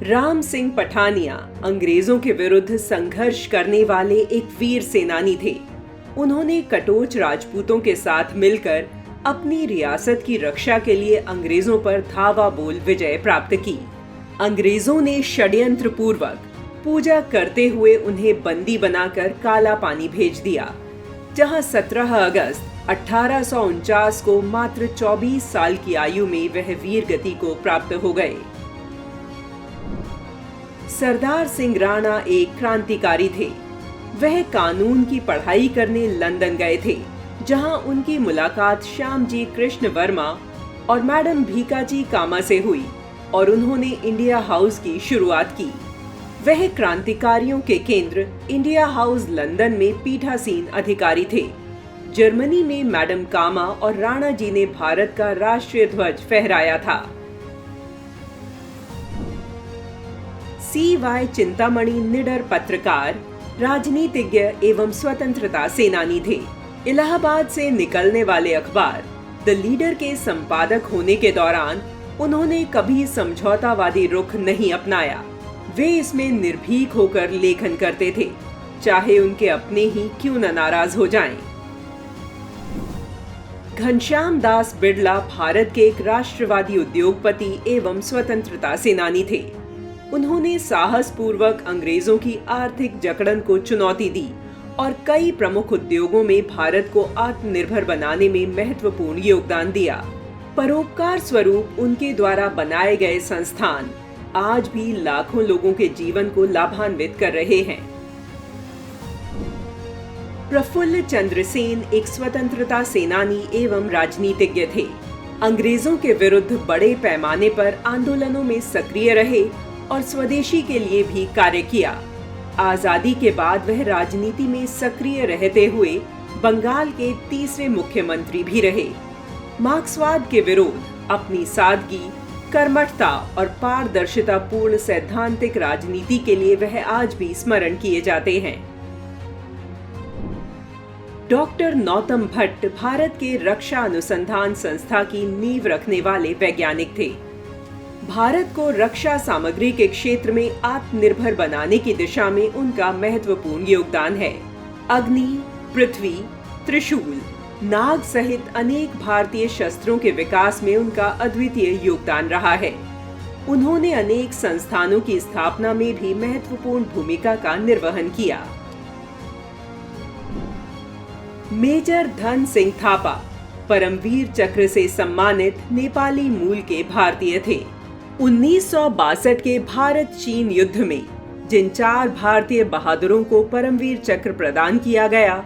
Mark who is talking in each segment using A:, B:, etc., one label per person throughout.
A: राम सिंह पठानिया अंग्रेजों के विरुद्ध संघर्ष करने वाले एक वीर सेनानी थे। उन्होंने कटोच राजपूतों के साथ मिलकर अपनी रियासत की रक्षा के लिए अंग्रेजों पर धावा बोल विजय प्राप्त की। अंग्रेजों ने षड्यंत्र पूर्वक पूजा करते हुए उन्हें बंदी बनाकर काला पानी भेज दिया, जहां 17 अगस्त 1849 को मात्र 24 साल की आयु में वह वीर गति को प्राप्त हो गए। सरदार सिंह राणा एक क्रांतिकारी थे। वह कानून की पढ़ाई करने लंदन गए थे, जहां उनकी मुलाकात श्यामजी कृष्ण वर्मा और मैडम भीकाजी कामा से हुई और उन्होंने इंडिया हाउस की शुरुआत की। वह क्रांतिकारियों के केंद्र इंडिया हाउस लंदन में पीठासीन अधिकारी थे। जर्मनी में मैडम कामा और राणा जी ने भारत का राष्ट्रीय ध्वज फहराया था। C.Y. चिंतामणि निडर पत्रकार, राजनीतिज्ञ एवं स्वतंत्रता सेनानी थे। इलाहाबाद से निकलने वाले अखबार द लीडर के संपादक होने के दौरान उन्होंने कभी समझौतावादी रुख नहीं अपनाया। वे इसमें निर्भीक होकर लेखन करते थे, चाहे उनके अपने ही क्यों न नाराज हो जाएं। घनश्याम दास बिड़ला भारत के एक राष्ट्रवादी उद्योगपति एवं स्वतंत्रता सेनानी थे। उन्होंने साहसपूर्वक अंग्रेजों की आर्थिक जकड़न को चुनौती दी और कई प्रमुख उद्योगों में भारत को आत्मनिर्भर बनाने में महत्वपूर्ण योगदान दिया। परोपकार स्वरूप उनके द्वारा बनाए गए संस्थान आज भी लाखों लोगों के जीवन को लाभान्वित कर रहे हैं। प्रफुल्ल चंद्र सेन एक स्वतंत्रता सेनानी एवं राजनीतिज्ञ थे। अंग्रेजों के विरुद्ध बड़े पैमाने पर आंदोलनों में सक्रिय रहे और स्वदेशी के लिए भी कार्य किया। आजादी के बाद वह राजनीति में सक्रिय रहते हुए बंगाल के तीसरे मुख्यमंत्री भी रहे। मार्क्सवाद के विरोध, अपनी सादगी, कर्मठता और पारदर्शिता पूर्ण सैद्धांतिक राजनीति के लिए वह आज भी स्मरण किए जाते हैं। डॉक्टर नौतम भट्ट भारत के रक्षा अनुसंधान संस्था की नींव रखने वाले वैज्ञानिक थे। भारत को रक्षा सामग्री के क्षेत्र में आत्मनिर्भर बनाने की दिशा में उनका महत्वपूर्ण योगदान है। अग्नि, पृथ्वी, त्रिशूल, नाग सहित अनेक भारतीय शस्त्रों के विकास में उनका अद्वितीय योगदान रहा है। उन्होंने अनेक संस्थानों की स्थापना में भी महत्वपूर्ण भूमिका का निर्वहन किया। मेजर धन सिंह थापा परमवीर चक्र से सम्मानित नेपाली मूल के भारतीय थे। 1962 के भारत चीन युद्ध में जिन 4 भारतीय बहादुरों को परमवीर चक्र प्रदान किया गया,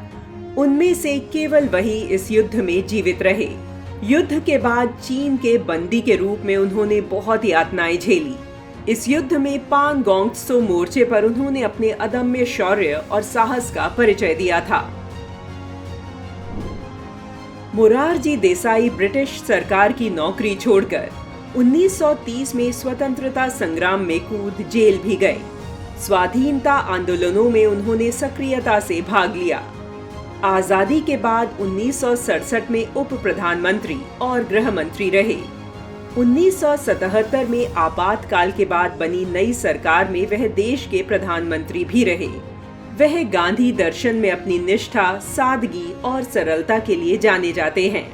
A: उनमें से केवल वही इस युद्ध में जीवित रहे। युद्ध के बाद चीन के बंदी के रूप में उन्होंने बहुत यातनाएं झेली। इस युद्ध में पांगोंग त्सो मोर्चे पर उन्होंने अपने अदम्य शौर्य और साहस का परिचय दिया था। मोरारजी देसाई ब्रिटिश सरकार की नौकरी छोड़कर 1930 में स्वतंत्रता संग्राम में कूद जेल भी गए। स्वाधीनता आंदोलनों में उन्होंने सक्रियता से भाग लिया। आजादी के बाद 1967 में उप प्रधानमंत्री और गृह मंत्री रहे। 1977 में आपातकाल के बाद बनी नई सरकार में वह देश के प्रधानमंत्री भी रहे। वह गांधी दर्शन में अपनी निष्ठा, सादगी और सरलता के लिए जाने जाते हैं।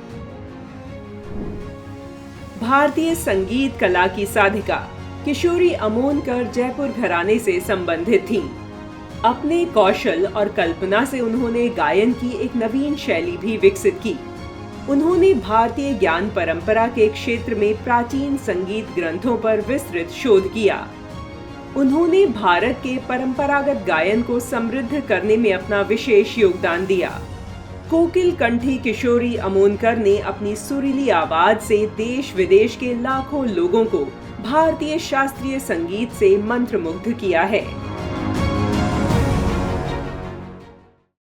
A: भारतीय संगीत कला की साधिका किशोरी अमोनकर जयपुर घराने से संबंधित थीं। अपने कौशल और कल्पना से उन्होंने गायन की एक नवीन शैली भी विकसित की। उन्होंने भारतीय ज्ञान परंपरा के क्षेत्र में प्राचीन संगीत ग्रंथों पर विस्तृत शोध किया। उन्होंने भारत के परंपरागत गायन को समृद्ध करने में अपना विशेष योगदान दिया। कोकिल कंठी किशोरी अमोनकर ने अपनी सुरीली आवाज से देश विदेश के लाखों लोगों को भारतीय शास्त्रीय संगीत से मंत्रमुग्ध किया है।